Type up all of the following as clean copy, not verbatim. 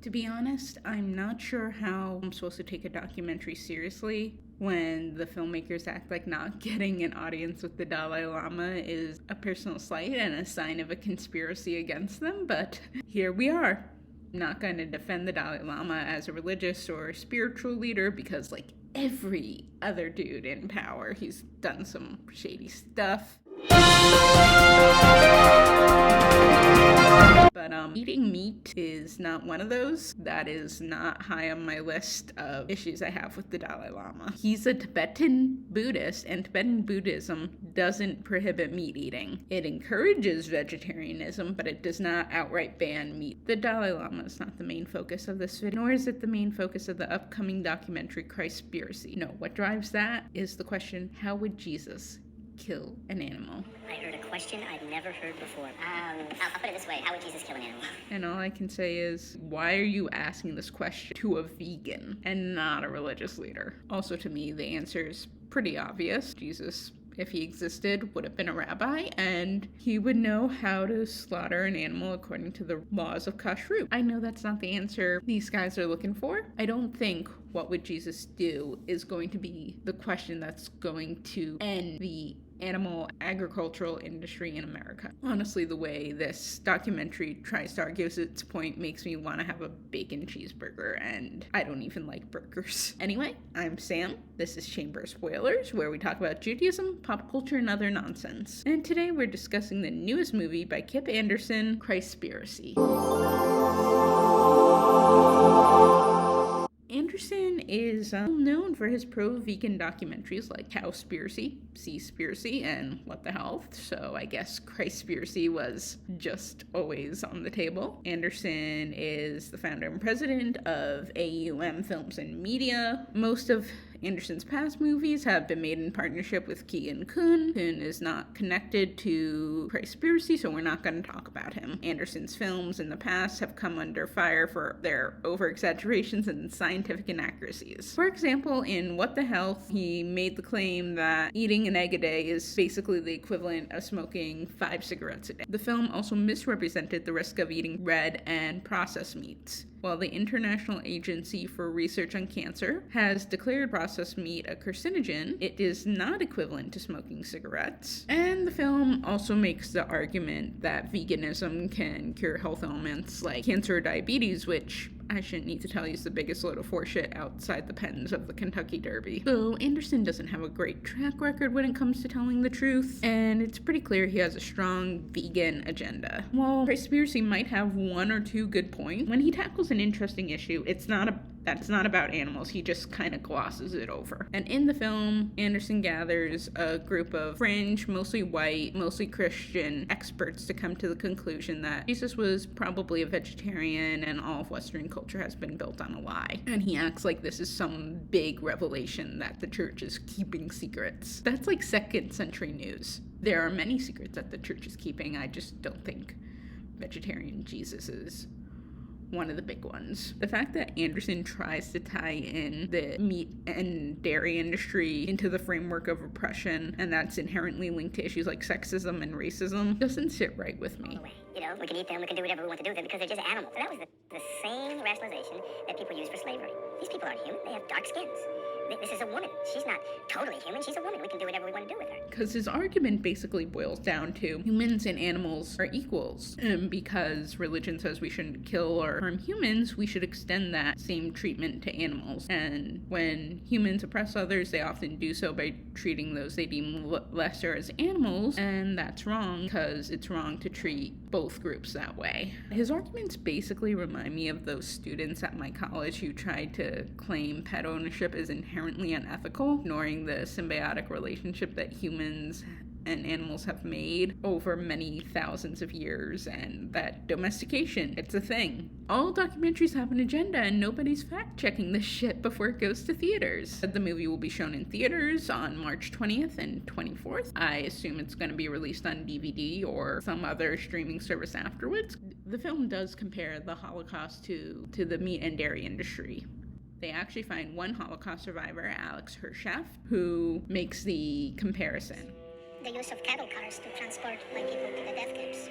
To be honest, I'm not sure how I'm supposed to take a documentary seriously when the filmmakers act like not getting an audience with the Dalai Lama is a personal slight and a sign of a conspiracy against them, but here we are. I'm not going to defend the Dalai Lama as a religious or spiritual leader because, like every other dude in power, he's done some shady stuff. But eating meat is not one of those. That is not high on my list of issues I have with the Dalai Lama. He's a Tibetan Buddhist, and Tibetan Buddhism doesn't prohibit meat eating. It encourages vegetarianism, but it does not outright ban meat. The Dalai Lama is not the main focus of this video, nor is it the main focus of the upcoming documentary Christspiracy. No, what drives that is the question, how would Jesus kill an animal? I heard a question I'd never heard before. I'll put it this way. How would Jesus kill an animal? And all I can say is, why are you asking this question to a vegan and not a religious leader? Also, to me, the answer is pretty obvious. Jesus, if he existed, would have been a rabbi, and he would know how to slaughter an animal according to the laws of kashrut. I know that's not the answer these guys are looking for. I don't think what would Jesus do is going to be the question that's going to end the animal agricultural industry in America. Honestly, the way this documentary tries to argue its point makes me want to have a bacon cheeseburger, and I don't even like burgers. Anyway, I'm Sam. This is Chamber of Spoilers, where we talk about Judaism, pop culture, and other nonsense. And today we're discussing the newest movie by Kip Anderson, Christspiracy. Anderson is known for his pro-vegan documentaries like Cowspiracy, Seaspiracy, and What the Health, so I guess Christspiracy was just always on the table. Anderson is the founder and president of AUM Films and Media. Most of Anderson's past movies have been made in partnership with Keegan Kuhn. Kuhn is not connected to Christspiracy, so we're not going to talk about him. Anderson's films in the past have come under fire for their over-exaggerations and scientific inaccuracies. For example, in What the Health, he made the claim that eating an egg a day is basically the equivalent of smoking 5 cigarettes a day. The film also misrepresented the risk of eating red and processed meats. While the International Agency for Research on Cancer has declared processed meat a carcinogen, it is not equivalent to smoking cigarettes. And the film also makes the argument that veganism can cure health ailments like cancer or diabetes, which I shouldn't need to tell you is the biggest load of horseshit outside the pens of the Kentucky Derby. So Anderson doesn't have a great track record when it comes to telling the truth, and it's pretty clear he has a strong vegan agenda. While Christspiracy might have one or two good points, when he tackles an interesting issue, that's not about animals. He just kind of glosses it over. And in the film, Anderson gathers a group of fringe, mostly white, mostly Christian experts to come to the conclusion that Jesus was probably a vegetarian and all of Western culture has been built on a lie. And he acts like this is some big revelation that the church is keeping secrets. That's like 2nd century news. There are many secrets that the church is keeping. I just don't think vegetarian Jesus is one of the big ones. The fact that Anderson tries to tie in the meat and dairy industry into the framework of oppression, and that's inherently linked to issues like sexism and racism, doesn't sit right with me. You know, we can eat them, we can do whatever we want to do with them because they're just animals. And that was the same rationalization that people use for slavery. These people aren't human, they have dark skins. This is a woman. She's not totally human. She's a woman. We can do whatever we want to do with her. Because his argument basically boils down to humans and animals are equals. And because religion says we shouldn't kill or harm humans, we should extend that same treatment to animals. And when humans oppress others, they often do so by treating those they deem lesser as animals. And that's wrong because it's wrong to treat both groups that way. His arguments basically remind me of those students at my college who tried to claim pet ownership is inherently unethical, ignoring the symbiotic relationship that humans and animals have made over many thousands of years, and that domestication, it's a thing. All documentaries have an agenda, and nobody's fact-checking this shit before it goes to theaters. The movie will be shown in theaters on March 20th and 24th. I assume it's going to be released on DVD or some other streaming service afterwards. The film does compare the Holocaust to the meat and dairy industry. They actually find one Holocaust survivor, Alex Hershaft, who makes the comparison. The use of cattle cars to transport my people to the death camps.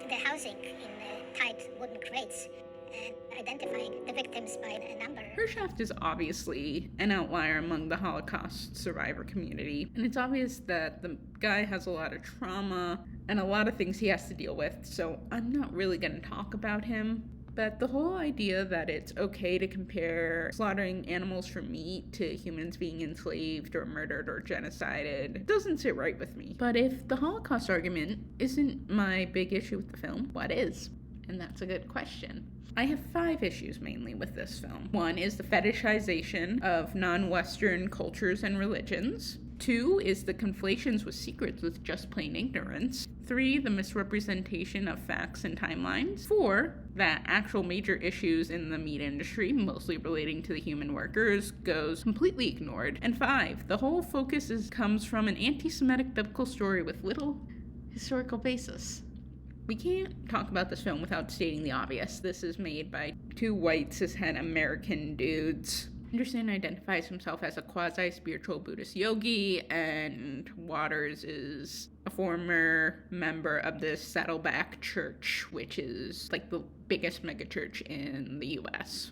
The housing in tight wooden crates and identifying the victims by the number. Hershaft is obviously an outlier among the Holocaust survivor community, and it's obvious that the guy has a lot of trauma and a lot of things he has to deal with, so I'm not really going to talk about him. But the whole idea that it's okay to compare slaughtering animals for meat to humans being enslaved or murdered or genocided doesn't sit right with me. But if the Holocaust argument isn't my big issue with the film, what is? And that's a good question. I have 5 issues mainly with this film. 1 is the fetishization of non-Western cultures and religions. 2 is the conflations with secrets with just plain ignorance. 3, the misrepresentation of facts and timelines. 4, that actual major issues in the meat industry, mostly relating to the human workers, goes completely ignored. And 5, the whole focus comes from an anti-Semitic biblical story with little historical basis. We can't talk about this film without stating the obvious. This is made by 2 white cishet American dudes. Anderson identifies himself as a quasi-spiritual Buddhist yogi, and Waters is a former member of the Saddleback Church, which is like the biggest megachurch in the US.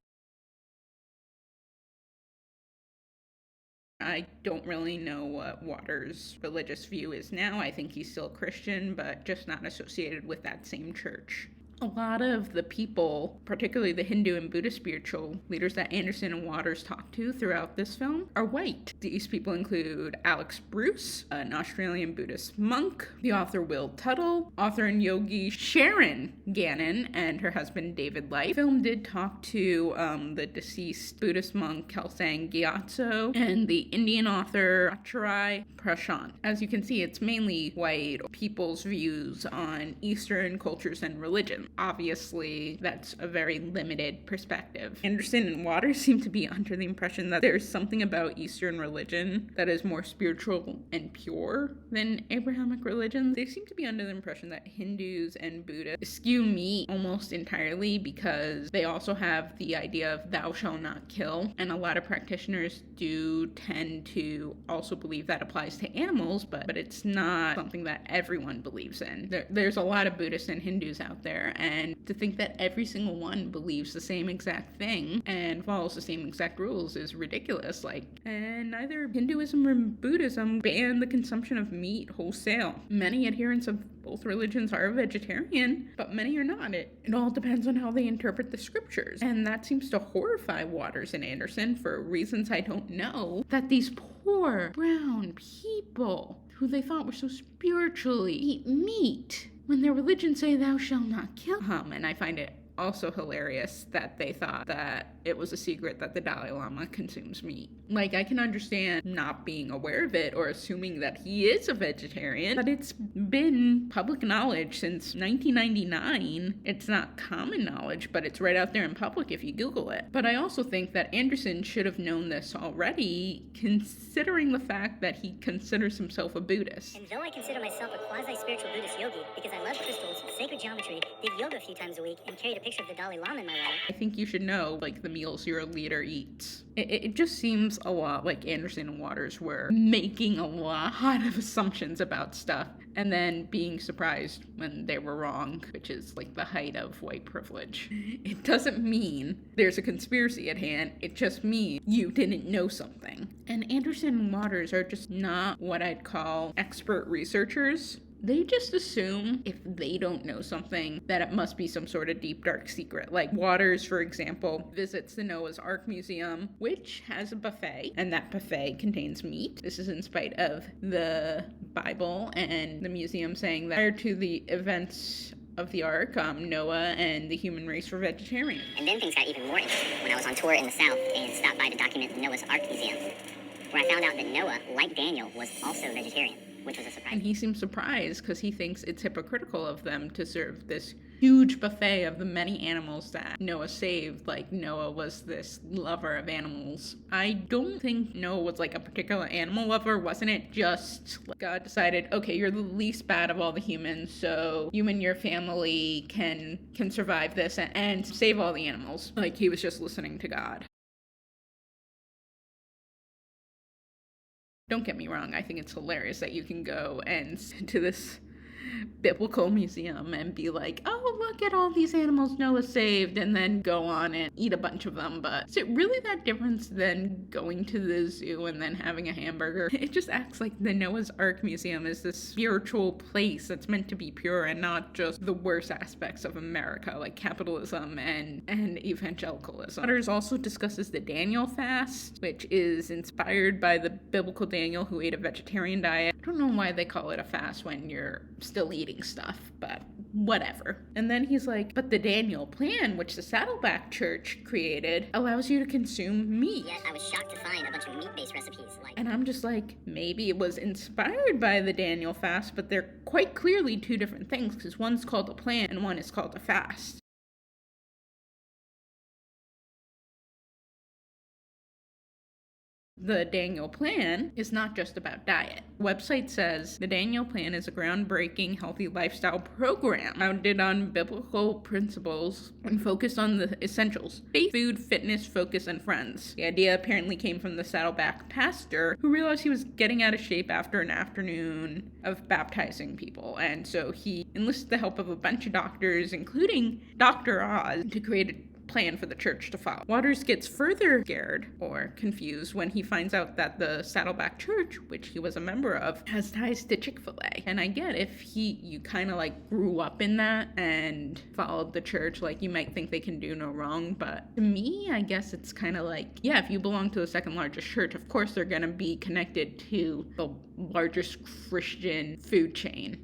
I don't really know what Waters' religious view is now. I think he's still Christian, but just not associated with that same church. A lot of the people, particularly the Hindu and Buddhist spiritual leaders that Anderson and Waters talk to throughout this film, are white. These people include Alex Bruce, an Australian Buddhist monk, the author Will Tuttle, author and yogi Sharon Gannon, and her husband David Light. The film did talk to the deceased Buddhist monk Kelsang Gyatso and the Indian author Acharai Prashant. As you can see, it's mainly white people's views on Eastern cultures and religion. Obviously, that's a very limited perspective. Anderson and Waters seem to be under the impression that there's something about Eastern religion that is more spiritual and pure than Abrahamic religion. They seem to be under the impression that Hindus and Buddhists skew meat almost entirely because they also have the idea of thou shalt not kill, and a lot of practitioners do tend to also believe that applies to animals, but it's not something that everyone believes in. There's a lot of Buddhists and Hindus out there, and to think that every single one believes the same exact thing and follows the same exact rules is ridiculous. And neither Hinduism or Buddhism ban the consumption of meat wholesale. Many adherents of both religions are vegetarian, but many are not. It all depends on how they interpret the scriptures. And that seems to horrify Waters and Anderson for reasons I don't know, that these poor brown people who they thought were so spiritually eat meat when their religion say thou shalt not kill. And I find it also hilarious that they thought that it was a secret that the Dalai Lama consumes meat. I can understand not being aware of it or assuming that he is a vegetarian, but it's been public knowledge since 1999. It's not common knowledge, but it's right out there in public if you Google it. But I also think that Anderson should have known this already, considering the fact that he considers himself a Buddhist. And though I consider myself a quasi-spiritual Buddhist yogi because I love crystals, sacred geometry, did yoga a few times a week, and carried a picture of the Dalai Lama in my wallet, I think you should know, the meals your leader eats. It just seems a lot like Anderson and Waters were making a lot of assumptions about stuff and then being surprised when they were wrong, which is the height of white privilege. It doesn't mean there's a conspiracy at hand. It just means you didn't know something. And Anderson and Waters are just not what I'd call expert researchers. They just assume if they don't know something that it must be some sort of deep, dark secret. Waters, for example, visits the Noah's Ark Museum, which has a buffet, and that buffet contains meat. This is in spite of the Bible and the museum saying that prior to the events of the Ark, Noah and the human race were vegetarian. And then things got even more interesting when I was on tour in the South and stopped by to document the Noah's Ark Museum, where I found out that Noah, like Daniel, was also vegetarian, which was a surprise. And he seems surprised because he thinks it's hypocritical of them to serve this huge buffet of the many animals that Noah saved, Noah was this lover of animals. I don't think Noah was a particular animal lover. Wasn't it just God decided, okay, you're the least bad of all the humans, so you and your family can survive this and save all the animals. He was just listening to God. Don't get me wrong, I think it's hilarious that you can go and to this biblical museum and be like, oh, look at all these animals Noah saved, and then go on and eat a bunch of them. But is it really that different than going to the zoo and then having a hamburger? It just acts like the Noah's Ark Museum is this spiritual place that's meant to be pure and not just the worst aspects of America, like capitalism and evangelicalism. Waters also discusses the Daniel fast, which is inspired by the biblical Daniel who ate a vegetarian diet. I don't know why they call it a fast when you're still eating stuff, but whatever. And then he's like, but the Daniel plan, which the Saddleback Church created, allows you to consume meat. Yet I was shocked to find a bunch of meat-based recipes like... And I'm just like, maybe it was inspired by the Daniel fast, but they're quite clearly two different things, because one's called a plan and one is called a fast. The Daniel Plan is not just about diet. The website says the Daniel Plan is a groundbreaking healthy lifestyle program founded on biblical principles and focused on the essentials: faith, food, fitness, focus, and friends. The idea apparently came from the Saddleback pastor who realized he was getting out of shape after an afternoon of baptizing people, and so he enlisted the help of a bunch of doctors, including Dr. Oz, to create a plan for the church to follow. Waters gets further scared or confused when he finds out that the Saddleback Church, which he was a member of, has ties to Chick-fil-A. And I get if you kind of like grew up in that and followed the church, like you might think they can do no wrong, but to me, I guess it's kind of like, yeah, if you belong to the second largest church, of course they're going to be connected to the largest Christian food chain.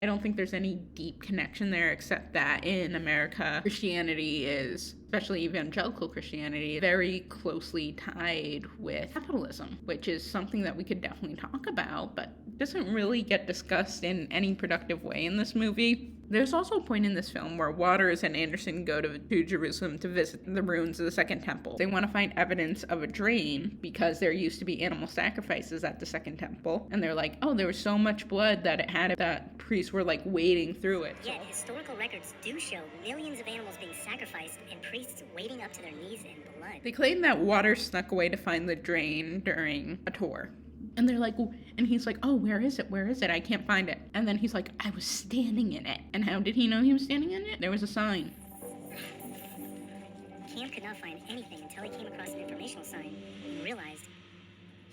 I don't think there's any deep connection there, except that in America, Christianity is, especially evangelical Christianity, very closely tied with capitalism, which is something that we could definitely talk about, but doesn't really get discussed in any productive way in this movie. There's also a point in this film where Waters and Anderson go to Jerusalem to visit the ruins of the Second Temple. They want to find evidence of a drain because there used to be animal sacrifices at the Second Temple. And they're like, oh, there was so much blood that priests were like wading through it. Yet historical records do show millions of animals being sacrificed and priests wading up to their knees in blood. They claim that Waters snuck away to find the drain during a tour. And they're like, and he's like, oh, where is it? Where is it? I can't find it. And then he's like, I was standing in it. And how did he know he was standing in it? There was a sign. Cam could not find anything until he came across an informational sign and realized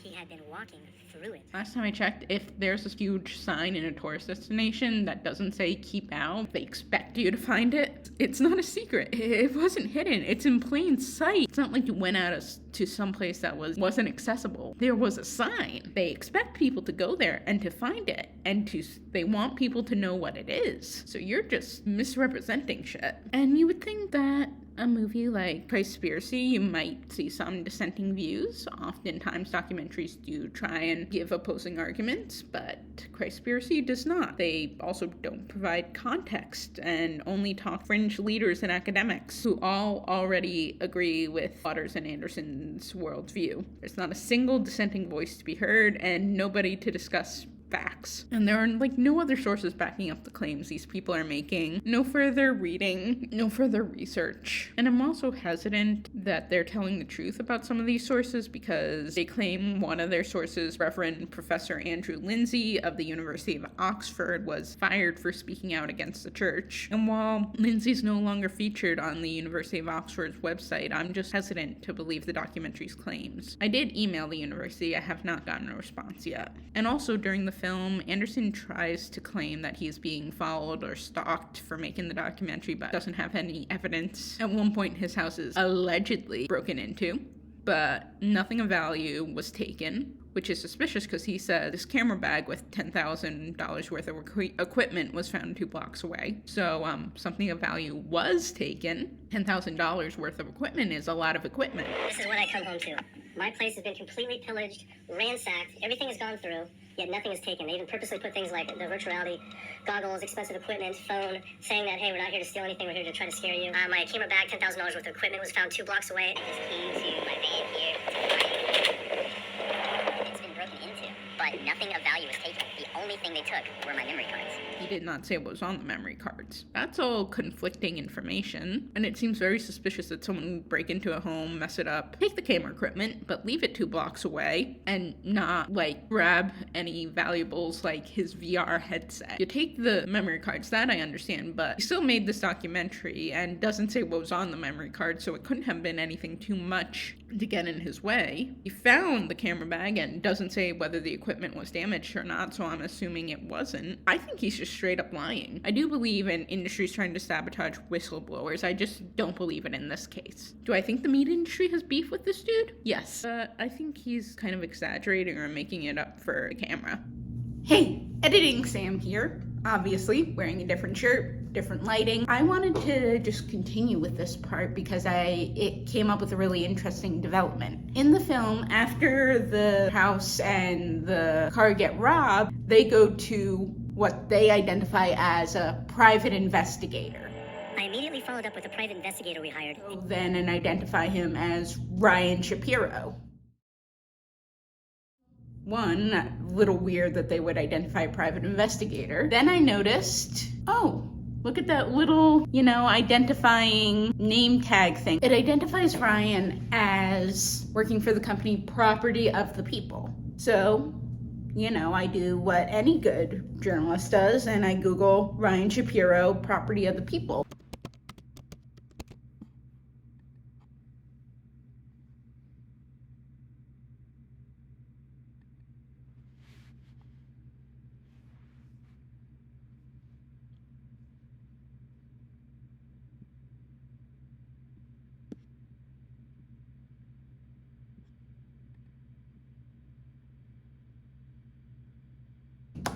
he had been walking through it. Last time I checked, if there's a huge sign in a tourist destination that doesn't say keep out, they expect you to find it. It's not a secret. It wasn't hidden. It's in plain sight. It's not like you went out to some place that wasn't accessible. There was a sign. They expect people to go there and to find it, and they want people to know what it is. So you're just misrepresenting shit. And you would think that a movie like Christspiracy, you might see some dissenting views. Oftentimes documentaries do try and give opposing arguments, but Christspiracy does not. They also don't provide context and only talk fringe leaders and academics who all already agree with Waters and Anderson's worldview. There's not a single dissenting voice to be heard and nobody to discuss facts. And there are like no other sources backing up the claims these people are making. No further reading, no further research. And I'm also hesitant that they're telling the truth about some of these sources because they claim one of their sources, Reverend Professor Andrew Lindsay of the University of Oxford, was fired for speaking out against the church. And while Lindsay's no longer featured on the University of Oxford's website, I'm just hesitant to believe the documentary's claims. I did email the university. I have not gotten a response yet. And also during the film, Anderson tries to claim that he's being followed or stalked for making the documentary, but doesn't have any evidence. At one point, his house is allegedly broken into, but nothing of value was taken, which is suspicious because he said this camera bag with $10,000 worth of equipment was found 2 blocks away. So something of value was taken. $10,000 worth of equipment is a lot of equipment. This is what I come home to. My place has been completely pillaged, ransacked, everything has gone through, yet nothing is taken. They even purposely put things like the virtual reality goggles, expensive equipment, phone, saying that, hey, we're not here to steal anything, we're here to try to scare you. My camera bag, $10,000 worth of equipment, was found 2 blocks away. I just came to my van here. It's been broken into, but nothing of value was taken. The only thing they took were my memory cards. He did not say what was on the memory cards. That's all conflicting information, and it seems very suspicious that someone would break into a home, mess it up, take the camera equipment, but leave it 2 blocks away, and not, like, grab any valuables like his VR headset. You take the memory cards, that I understand, but he still made this documentary and doesn't say what was on the memory card, so it couldn't have been anything too much to get in his way. He found the camera bag and doesn't say whether the equipment was damaged or not, so I'm assuming it wasn't. I think he's just straight up lying. I do believe an industry's trying to sabotage whistleblowers. I just don't believe it in this case. Do I think the meat industry has beef with this dude? Yes. I think he's kind of exaggerating or making it up for the camera. Hey, Editing Sam here. Obviously, wearing a different shirt, different lighting. I wanted to just continue with this part because it came up with a really interesting development. In the film, after the house and the car get robbed, they go to what they identify as a private investigator. I immediately followed up with a private investigator we hired. Then and identify him as Ryan Shapiro. One, a little weird that they would identify a private investigator. Then I noticed, oh, look at that little, identifying name tag thing. It identifies Ryan as working for the company Property of the People. So, I do what any good journalist does, and I Google Ryan Shapiro, Property of the People.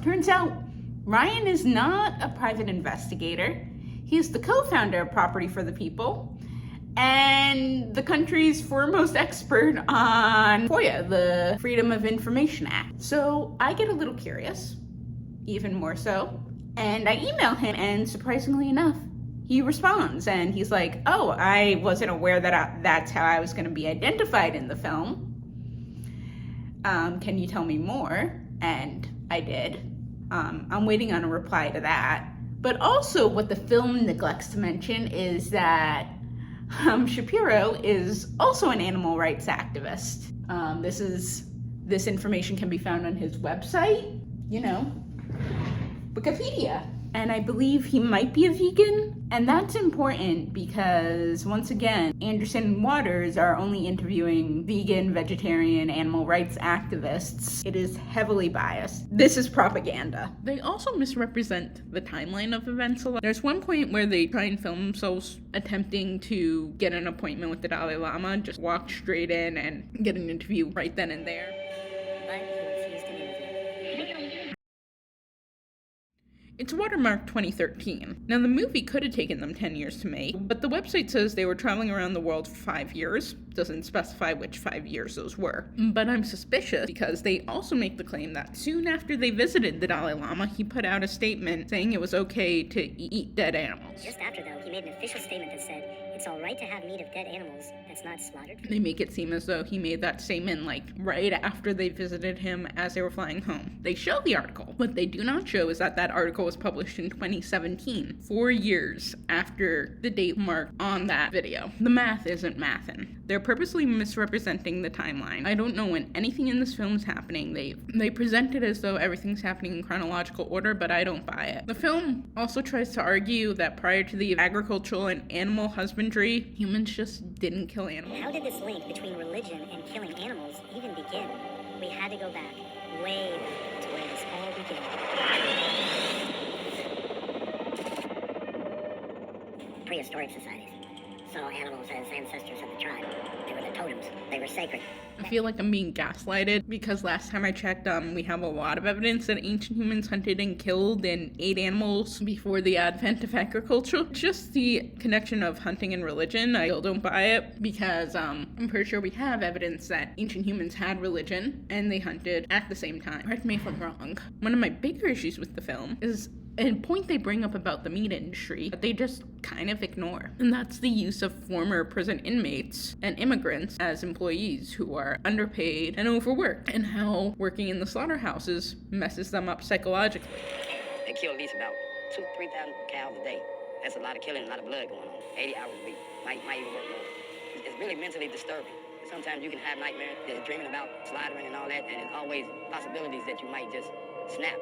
Turns out, Ryan is not a private investigator. He's the co-founder of Property for the People and the country's foremost expert on FOIA, the Freedom of Information Act. So I get a little curious, even more so, and I email him, and surprisingly enough, he responds, and he's like, oh, I wasn't aware that that's how I was going to be identified in the film. Can you tell me more? And I did. I'm waiting on a reply to that. But also what the film neglects to mention is that Shapiro is also an animal rights activist. This information can be found on his website, Wikipedia. And I believe he might be a vegan. And that's important because, once again, Anderson and Waters are only interviewing vegan, vegetarian, animal rights activists. It is heavily biased. This is propaganda. They also misrepresent the timeline of events a lot. There's one point where they try and film themselves attempting to get an appointment with the Dalai Lama, just walk straight in and get an interview right then and there. But he refused an interview. It's watermarked 2013. Now, the movie could have taken them 10 years to make, but the website says they were traveling around the world for 5 years. Doesn't specify which 5 years those were. But I'm suspicious because they also make the claim that soon after they visited the Dalai Lama, he put out a statement saying it was okay to eat dead animals. Just after, though, he made an official statement that said, it's all right to have meat of dead animals that's not slaughtered. They make it seem as though he made that statement, right after they visited him as they were flying home. They show the article. What they do not show is that article was published in 2017, 4 years after the date marked on that video. The math isn't mathin'. They're purposely misrepresenting the timeline. I don't know when anything in this film is happening. They present it as though everything's happening in chronological order, but I don't buy it. The film also tries to argue that prior to the agricultural and animal husbandry, humans just didn't kill animals. How did this link between religion and killing animals even begin? We had to go back, way back, to where this all began. Prehistoric societies saw animals as ancestors of the tribe. They were the totems. They were sacred. I feel like I'm being gaslighted because last time I checked, we have a lot of evidence that ancient humans hunted and killed and ate animals before the advent of agriculture. Just the connection of hunting and religion, I still don't buy it because I'm pretty sure we have evidence that ancient humans had religion and they hunted at the same time. Correct me if I'm wrong. One of my bigger issues with the film is a point they bring up about the meat industry that they just kind of ignore. And that's the use of former prison inmates and immigrants as employees who are underpaid and overworked, and how working in the slaughterhouses messes them up psychologically. They kill at least about 2,000-3,000 cows a day. That's a lot of killing, a lot of blood going on. 80 hours a week, might even work more. It's really mentally disturbing. Sometimes you can have nightmares, just dreaming about slaughtering and all that, and there's always possibilities that you might just snap.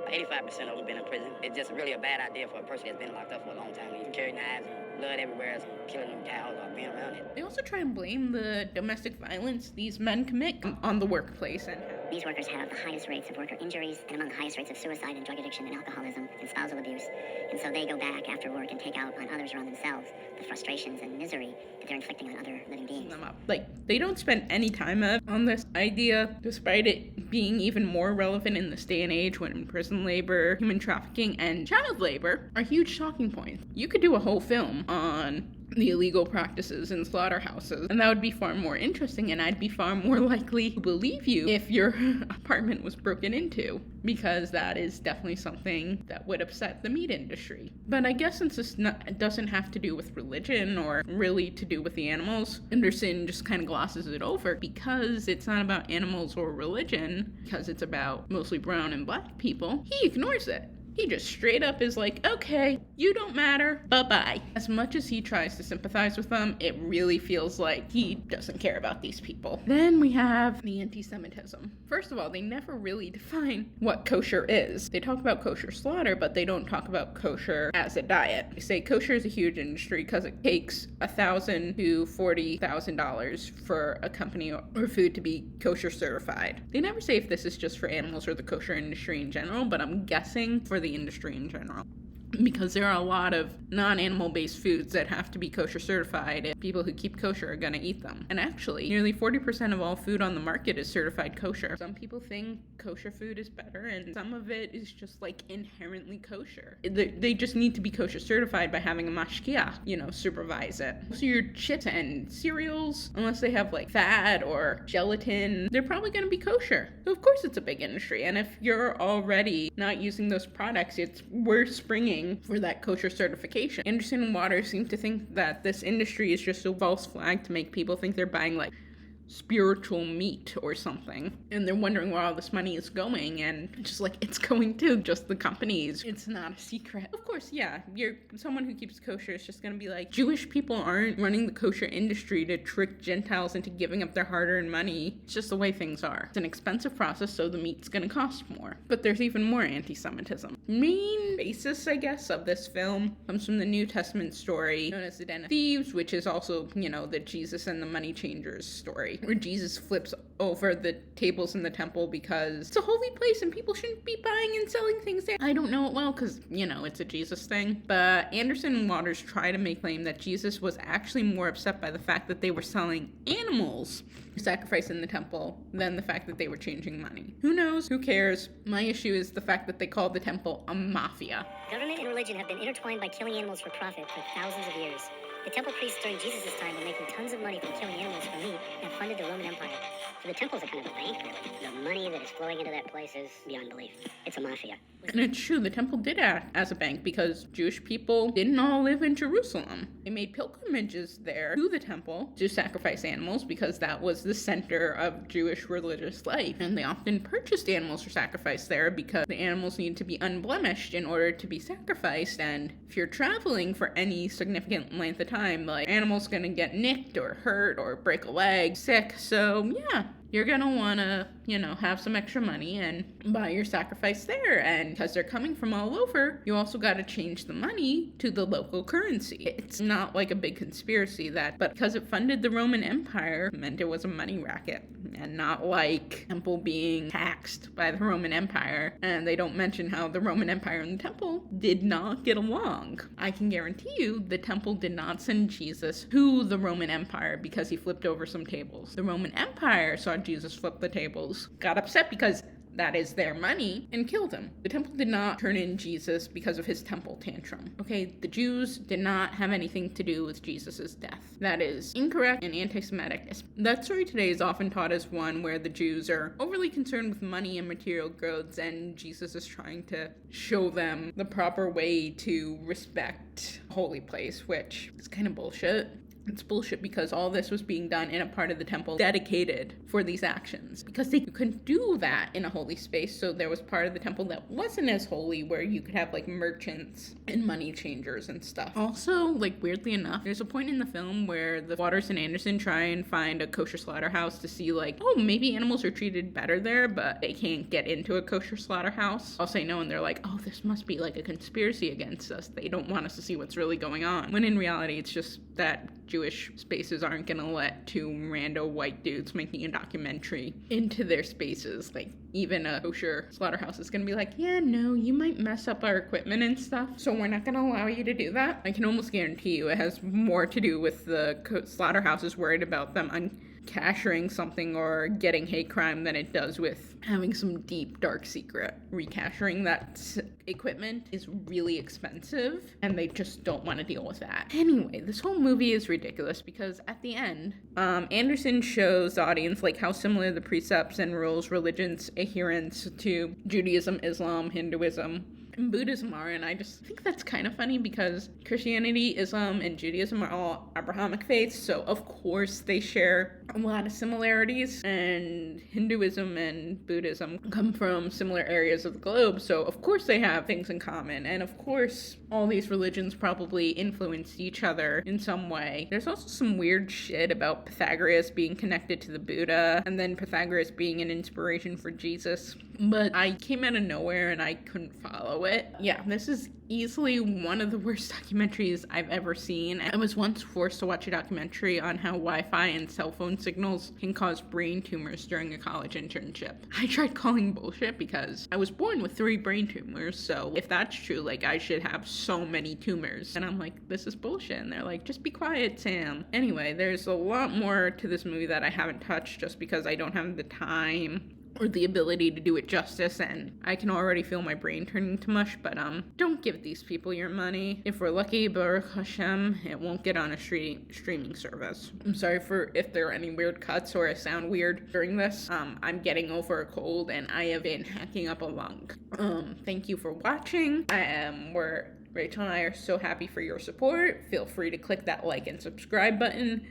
85% of them been in prison. It's just really a bad idea for a person that's been locked up for a long time. You can carry knives and blood everywhere, killing them cows or being around it. They also try and blame the domestic violence these men commit on the workplace, and These workers have the highest rates of worker injuries and among the highest rates of suicide and drug addiction and alcoholism and spousal abuse. And so they go back after work and take out on others or on themselves the frustrations and misery that they're inflicting on other living beings. them up. Like, they don't spend any time on this idea, despite it being even more relevant in this day and age when prison labor, human trafficking, and child labor are huge talking points. You could do a whole film on the illegal practices in slaughterhouses, and that would be far more interesting, and I'd be far more likely to believe you if your apartment was broken into, because that is definitely something that would upset the meat industry. But I guess since it doesn't have to do with religion or really to do with the animals, Anderson just kind of glosses it over because it's not about animals or religion, because it's about mostly brown and black people. He ignores it. He just straight up is like, okay, you don't matter, bye-bye. As much as he tries to sympathize with them, it really feels like he doesn't care about these people. Then we have the anti-Semitism. First of all, they never really define what kosher is. They talk about kosher slaughter, but they don't talk about kosher as a diet. They say kosher is a huge industry because it takes $1,000 to $40,000 for a company or food to be kosher certified. They never say if this is just for animals or the kosher industry in general, but I'm guessing for the industry in general, because there are a lot of non-animal based foods that have to be kosher certified and people who keep kosher are going to eat them. And actually, nearly 40% of all food on the market is certified kosher. Some people think kosher food is better, and some of it is just like inherently kosher. They just need to be kosher certified by having a mashgiach, supervise it. So your chips and cereals, unless they have like fat or gelatin, they're probably going to be kosher. So of course it's a big industry, and if you're already not using those products, it's worth springing for that kosher certification. Anderson and Waters seem to think that this industry is just a false flag to make people think they're buying like spiritual meat or something, and they're wondering where all this money is going, and just like it's going to just the companies. It's not a secret. Of course, yeah, you're someone who keeps kosher is just gonna be like, Jewish people aren't running the kosher industry to trick Gentiles into giving up their hard-earned money. It's just the way things are. It's an expensive process, so the meat's gonna cost more. But there's even more anti-Semitism. Main basis, I guess, of this film comes from the New Testament story known as the Den of Thieves, which is also, the Jesus and the money changers story, where Jesus flips over the tables in the temple because it's a holy place and people shouldn't be buying and selling things there. I don't know it well because, it's a Jesus thing. But Anderson and Waters try to make claim that Jesus was actually more upset by the fact that they were selling animals for sacrifice in the temple than the fact that they were changing money. Who knows? Who cares? My issue is the fact that they called the temple a mafia. Government and religion have been intertwined by killing animals for profit for thousands of years. The temple priests during Jesus' time were making tons of money from killing animals for meat and funded the Roman Empire. So the temple's a kind of a bank, really. The money that is flowing into that place is beyond belief. It's a mafia. And it's true, the temple did act as a bank because Jewish people didn't all live in Jerusalem. They made pilgrimages there to the temple to sacrifice animals because that was the center of Jewish religious life. And they often purchased animals for sacrifice there because the animals needed to be unblemished in order to be sacrificed. And if you're traveling for any significant length of time, like, animals gonna get nicked or hurt or break a leg, sick. So yeah, you're gonna wanna, have some extra money and buy your sacrifice there. And because they're coming from all over, you also gotta change the money to the local currency. It's not like a big conspiracy but because it funded the Roman Empire, meant it was a money racket, and not like temple being taxed by the Roman Empire. And they don't mention how the Roman Empire and the temple did not get along. I can guarantee you the temple did not send Jesus to the Roman Empire because he flipped over some tables. The Roman Empire saw Jesus flip the tables, got upset because that is their money, and killed him. The temple did not turn in Jesus because of his temple tantrum. Okay, the Jews did not have anything to do with Jesus' death. That is incorrect and anti-Semitic. That story today is often taught as one where the Jews are overly concerned with money and material goods, and Jesus is trying to show them the proper way to respect a holy place, which is kind of bullshit. It's bullshit because all this was being done in a part of the temple dedicated for these actions. Because they couldn't do that in a holy space, so there was part of the temple that wasn't as holy where you could have like merchants and money changers and stuff. Also, like weirdly enough, there's a point in the film where the Waters and Anderson try and find a kosher slaughterhouse to see like, oh, maybe animals are treated better there, but they can't get into a kosher slaughterhouse. I'll say no, and they're like, oh, this must be like a conspiracy against us. They don't want us to see what's really going on. When in reality, it's just that Jewish spaces aren't gonna let two rando white dudes making a documentary into their spaces. Like, even a kosher slaughterhouse is gonna be like, yeah, no, you might mess up our equipment and stuff, so we're not gonna allow you to do that. I can almost guarantee you it has more to do with the slaughterhouses worried about them uncashering something or getting hate crime than it does with having some deep, dark secret. Recashering that equipment is really expensive, and they just don't want to deal with that. Anyway, this whole movie is ridiculous because at the end, Anderson shows the audience like how similar the precepts and rules, religions, adherence to Judaism, Islam, Hinduism, and Buddhism are, and I just think that's kind of funny because Christianity, Islam, and Judaism are all Abrahamic faiths, so of course they share a lot of similarities, and Hinduism and Buddhism come from similar areas of the globe, so of course they have things in common, and of course all these religions probably influenced each other in some way. There's also some weird shit about Pythagoras being connected to the Buddha, and then Pythagoras being an inspiration for Jesus, but I came out of nowhere and I couldn't follow it. Yeah, this is easily one of the worst documentaries I've ever seen. I was once forced to watch a documentary on how Wi-Fi and cell phone signals can cause brain tumors during a college internship. I tried calling bullshit because I was born with 3 brain tumors, so if that's true, like, I should have so many tumors. And I'm like, this is bullshit. And they're like, just be quiet, Sam. Anyway, there's a lot more to this movie that I haven't touched just because I don't have the time or the ability to do it justice, and I can already feel my brain turning to mush, but don't give these people your money. If we're lucky, Baruch Hashem, it won't get on a streaming service. I'm sorry for if there are any weird cuts or I sound weird during this. I'm getting over a cold and I have been hacking up a lung. Thank you for watching. Rachel and I are so happy for your support. Feel free to click that like and subscribe button.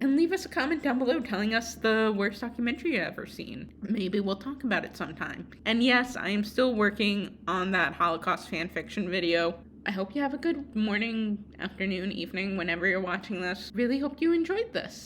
And leave us a comment down below telling us the worst documentary you've ever seen. Maybe we'll talk about it sometime. And yes, I am still working on that Holocaust fanfiction video. I hope you have a good morning, afternoon, evening, whenever you're watching this. Really hope you enjoyed this.